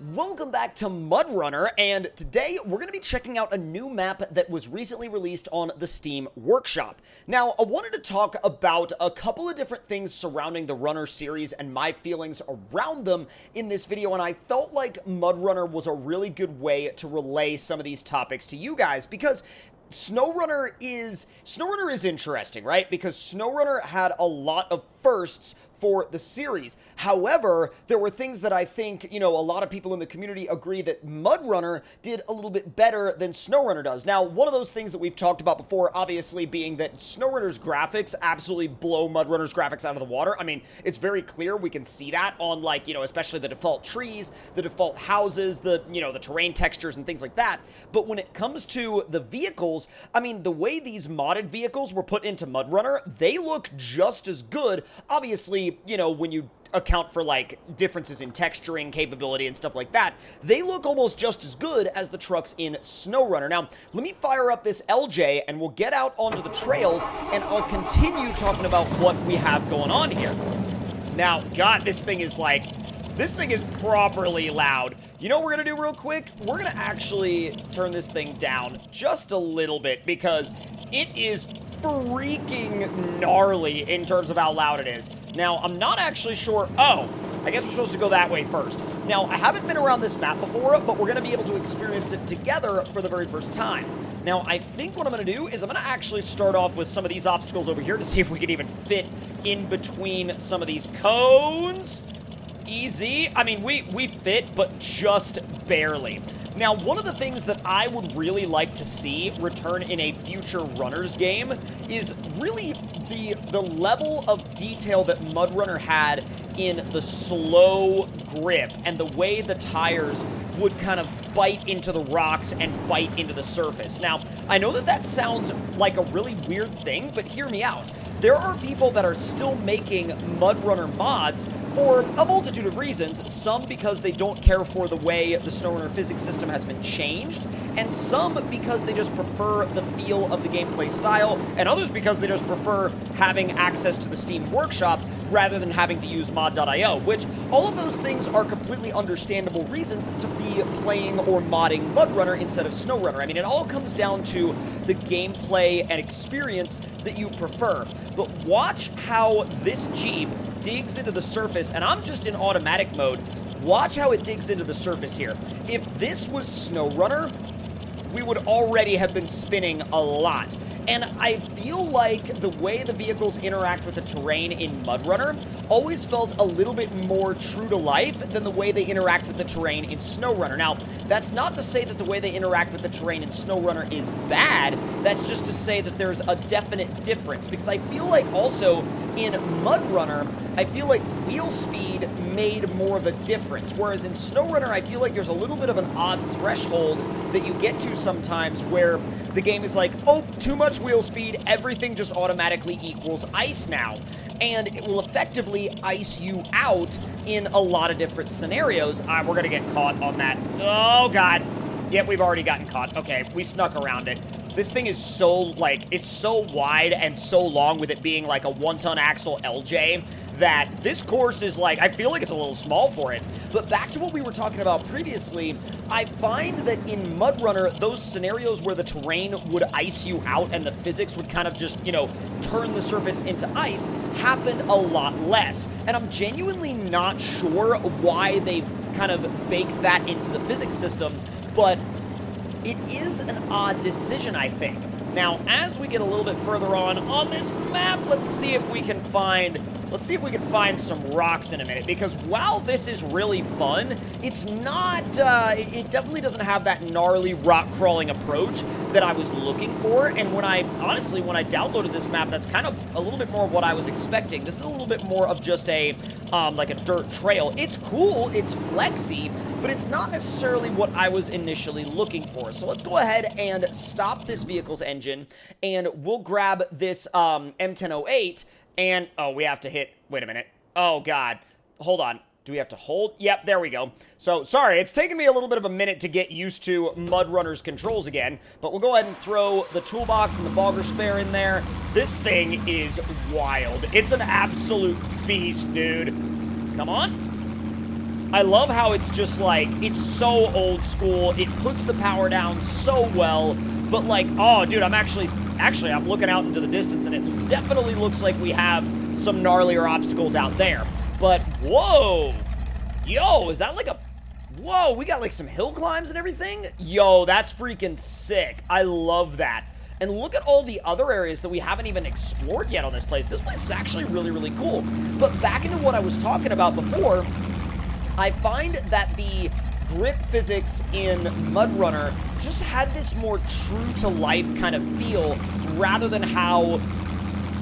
Welcome back to SnowRunner, and today we're going to be checking out a new map that was recently released on the Steam Workshop. Now, I wanted to talk about a couple of different things surrounding the Runner series and my feelings around them in this video, and I felt like SnowRunner was a really good way to relay some of these topics to you guys, because SnowRunner is interesting, right? Because SnowRunner had a lot of firsts for the series. However, there were things that I think, a lot of people in the community agree that SnowRunner did a little bit better than SnowRunner does. Now, one of those things that we've talked about before, obviously, being that SnowRunner's graphics absolutely blow SnowRunner's graphics out of the water. I mean, it's very clear. We can see that on, especially the default trees, the default houses, the terrain textures and things like that. But when it comes to the vehicles, I mean, the way these modded vehicles were put into SnowRunner, they look just as good. Obviously, when you account for differences in texturing capability and stuff like that, they look almost just as good as the trucks in SnowRunner. Now, let me fire up this LJ and we'll get out onto the trails and I'll continue talking about what we have going on here. Now, God, this thing is properly loud. You know what we're gonna do real quick? We're gonna actually turn this thing down just a little bit because it is freaking gnarly in terms of how loud it is. Now, I'm not actually sure. Oh, I guess we're supposed to go that way first. Now, I haven't been around this map before, but we're going to be able to experience it together for the very first time. Now, I think what I'm going to do is I'm going to actually start off with some of these obstacles over here to see if we can even fit in between some of these cones. Easy. I mean, we fit, but just barely. Now, one of the things that I would really like to see return in a future Runners game is really the level of detail that SnowRunner had in the slow grip and the way the tires would kind of bite into the rocks and bite into the surface. Now, I know that sounds like a really weird thing, but hear me out. There are people that are still making SnowRunner mods for a multitude of reasons, some because they don't care for the way the SnowRunner physics system has been changed, and some because they just prefer the feel of the gameplay style, and others because they just prefer having access to the Steam Workshop rather than having to use mod.io, which all of those things are completely understandable reasons to be playing or modding SnowRunner instead of SnowRunner. I mean, it all comes down to the gameplay and experience that you prefer. But watch how this Jeep digs into the surface, and I'm just in automatic mode. Watch how it digs into the surface here. If this was SnowRunner, we would already have been spinning a lot. And I feel like the way the vehicles interact with the terrain in SnowRunner always felt a little bit more true to life than the way they interact with the terrain in SnowRunner. Now, that's not to say that the way they interact with the terrain in SnowRunner is bad. That's just to say that there's a definite difference. Because I feel like also in SnowRunner, I feel like wheel speed made more of a difference. Whereas in SnowRunner, I feel like there's a little bit of an odd threshold that you get to sometimes where the game is like, oh, too much wheel speed, everything just automatically equals ice now. And it will effectively ice you out in a lot of different scenarios. We're gonna get caught on that. Oh, God. Yep, we've already gotten caught. Okay, we snuck around it. This thing is so, it's so wide and so long with it being like a one-ton axle LJ that this course is I feel like it's a little small for it. But back to what we were talking about previously, I find that in SnowRunner, those scenarios where the terrain would ice you out and the physics would kind of just, turn the surface into ice happen a lot less. And I'm genuinely not sure why they kind of baked that into the physics system, but it is an odd decision, I think. Now, as we get a little bit further on this map, let's see if we can find some rocks in a minute, because while this is really fun, it's not, it definitely doesn't have that gnarly rock crawling approach that I was looking for, and when I downloaded this map, that's kind of a little bit more of what I was expecting. This is a little bit more of just a dirt trail. It's cool, it's flexy, but it's not necessarily what I was initially looking for. So let's go ahead and stop this vehicle's engine, and we'll grab this M1008, and, oh, we have to hit, wait a minute. Oh, God. Hold on. Do we have to hold? Yep, there we go. So, sorry, it's taken me a little bit of a minute to get used to SnowRunner's controls again, but we'll go ahead and throw the toolbox and the bogger spare in there. This thing is wild. It's an absolute beast, dude. Come on. I love how it's just like, it's so old school. It puts the power down so well. But like, oh, dude, I'm actually, I'm looking out into the distance, and it definitely looks like we have some gnarlier obstacles out there. But, whoa. Yo, is that like a... Whoa, we got like some hill climbs and everything? Yo, that's freaking sick. I love that. And look at all the other areas that we haven't even explored yet on this place. This place is actually really, really cool. But back into what I was talking about before, I find that the grip physics in MudRunner just had this more true-to-life kind of feel, rather than how,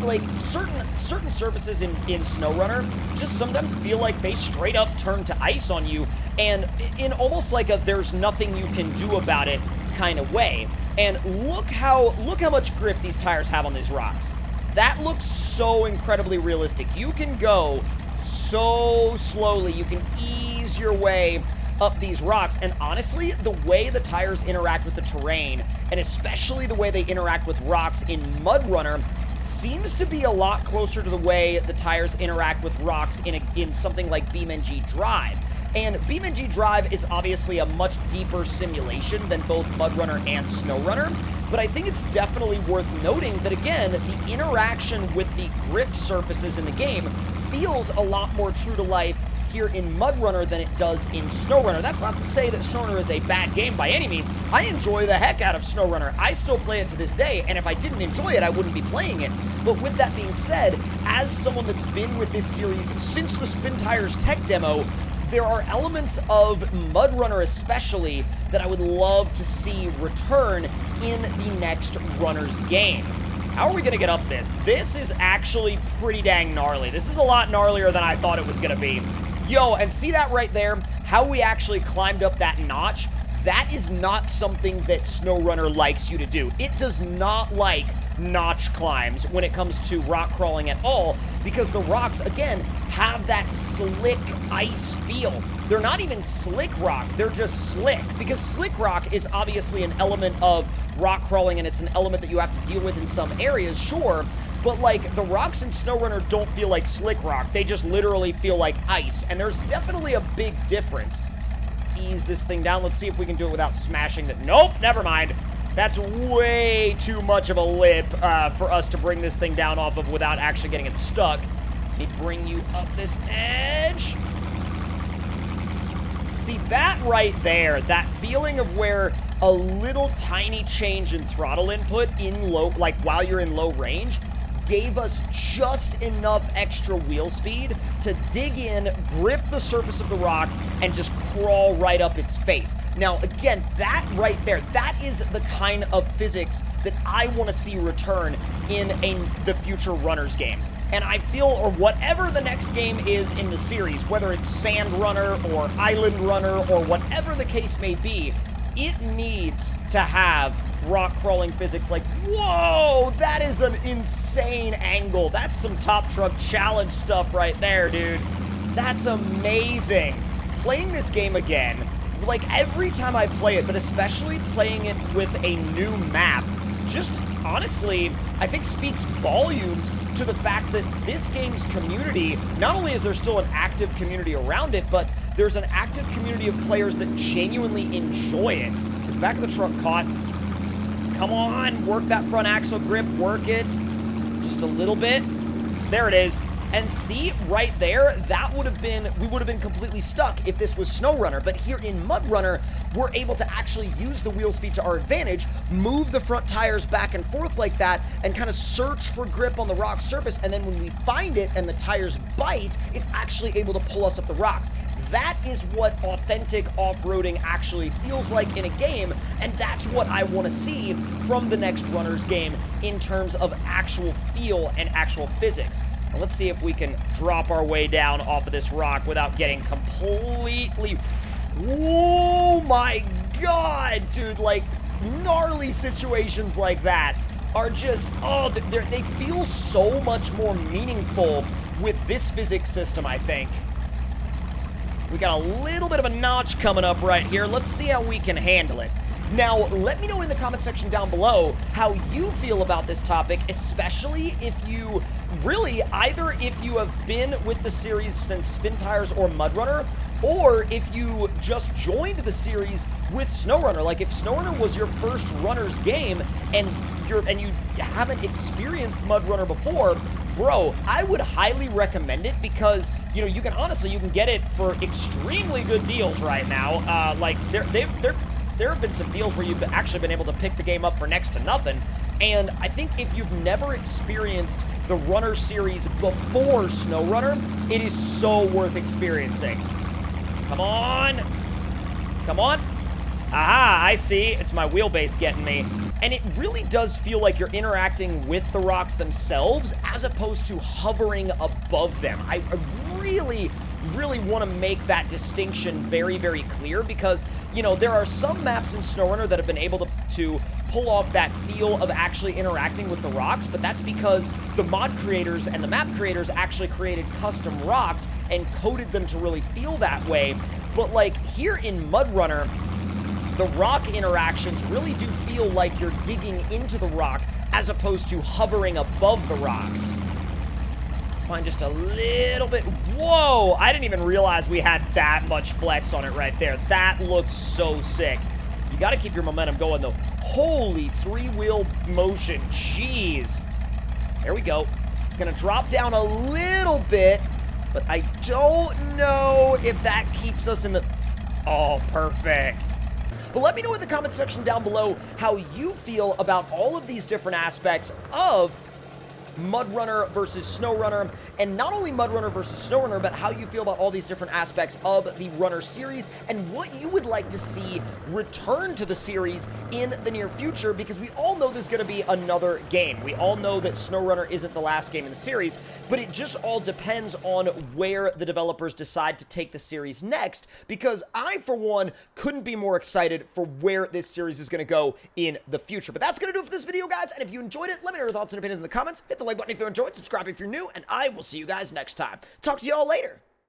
like, certain surfaces in SnowRunner just sometimes feel like they straight up turn to ice on you, and in almost like a there's nothing you can do about it kind of way. And look how much grip these tires have on these rocks. That looks so incredibly realistic. You can go so slowly. You can ease your way up these rocks, and honestly, the way the tires interact with the terrain, and especially the way they interact with rocks in MudRunner, seems to be a lot closer to the way the tires interact with rocks in something like BeamNG Drive. And BeamNG Drive is obviously a much deeper simulation than both MudRunner and SnowRunner, but I think it's definitely worth noting that, again, the interaction with the grip surfaces in the game feels a lot more true to life here in MudRunner than it does in SnowRunner. That's not to say that SnowRunner is a bad game by any means. I enjoy the heck out of SnowRunner. I still play it to this day, and if I didn't enjoy it, I wouldn't be playing it. But with that being said, as someone that's been with this series since the Spin Tires tech demo, there are elements of MudRunner especially that I would love to see return in the next Runner's game. How are we going to get up this? This is actually pretty dang gnarly. This is a lot gnarlier than I thought it was going to be. Yo, and see that right there? How we actually climbed up that notch? That is not something that SnowRunner likes you to do. It does not like notch climbs when it comes to rock crawling at all, because the rocks, again, have that slick ice feel. They're not even slick rock, they're just slick, because slick rock is obviously an element of rock crawling, and it's an element that you have to deal with in some areas, sure, but like the rocks in SnowRunner don't feel like slick rock, they just literally feel like ice, and there's definitely a big difference. Let's ease this thing down. Let's see if we can do it without smashing the... Nope, never mind. That's way too much of a lip for us to bring this thing down off of without actually getting it stuck. Let me bring you up this edge. See, that right there, that feeling of where a little tiny change in throttle input in low, like while you're in low range, gave us just enough extra wheel speed to dig in, grip the surface of the rock, and just crawl right up its face. Now, again, that right there, that is the kind of physics that I want to see return in the future Runners game. And I feel, or whatever the next game is in the series, whether it's Sand Runner or Island Runner or whatever the case may be, it needs to have rock crawling physics. Like, whoa, that is an insane angle. That's some Top Truck Challenge stuff right there, dude. That's amazing. Playing this game again, like every time I play it, but especially playing it with a new map, just honestly, I think speaks volumes to the fact that this game's community, not only is there still an active community around it, but there's an active community of players that genuinely enjoy it. Is the back of the truck caught? Come on, work that front axle grip, work it. Just a little bit. There it is. And see, right there, that would have been, we would have been completely stuck if this was SnowRunner. But here in MudRunner, we're able to actually use the wheel speed to our advantage, move the front tires back and forth like that, and kind of search for grip on the rock surface. And then when we find it and the tires bite, it's actually able to pull us up the rocks. That is what authentic off-roading actually feels like in a game, and that's what I want to see from the next Runners game in terms of actual feel and actual physics. Now let's see if we can drop our way down off of this rock without getting completely... Oh my god, dude, like, gnarly situations like that are just, oh, they feel so much more meaningful with this physics system, I think. We got a little bit of a notch coming up right here. Let's see how we can handle it. Now, let me know in the comment section down below how you feel about this topic, especially if you really, either if you have been with the series since Spin Tires or MudRunner, or if you just joined the series with SnowRunner. Like, if SnowRunner was your first runner's game and you haven't experienced MudRunner before, bro, I would highly recommend it because, you know, you can get it for extremely good deals right now. Like, there have been some deals where you've actually been able to pick the game up for next to nothing. And I think if you've never experienced the Runner series before SnowRunner, it is so worth experiencing. Come on. Come on. Aha, I see. It's my wheelbase getting me. And it really does feel like you're interacting with the rocks themselves as opposed to hovering above them. I really want to make that distinction very, very clear because, you know, there are some maps in SnowRunner that have been able to pull off that feel of actually interacting with the rocks, but that's because the mod creators and the map creators actually created custom rocks and coded them to really feel that way. But like here in MudRunner, the rock interactions really do feel like you're digging into the rock as opposed to hovering above the rocks. Find just a little bit. Whoa, I didn't even realize we had that much flex on it right there. That looks so sick. You got to keep your momentum going though. Holy three-wheel motion, jeez. There we go. It's gonna drop down a little bit, but I don't know if that keeps us in the... Oh, perfect. But let me know in the comment section down below how you feel about all of these different aspects of MudRunner versus SnowRunner, and not only MudRunner versus SnowRunner, but how you feel about all these different aspects of the Runner series and what you would like to see return to the series in the near future, because we all know there's going to be another game. We all know that SnowRunner isn't the last game in the series, but it just all depends on where the developers decide to take the series next, because I, for one, couldn't be more excited for where this series is going to go in the future. But that's going to do it for this video, guys, and if you enjoyed it, let me know your thoughts and opinions in the comments. Hit the like button if you enjoyed, subscribe if you're new, and I will see you guys next time. Talk to y'all later.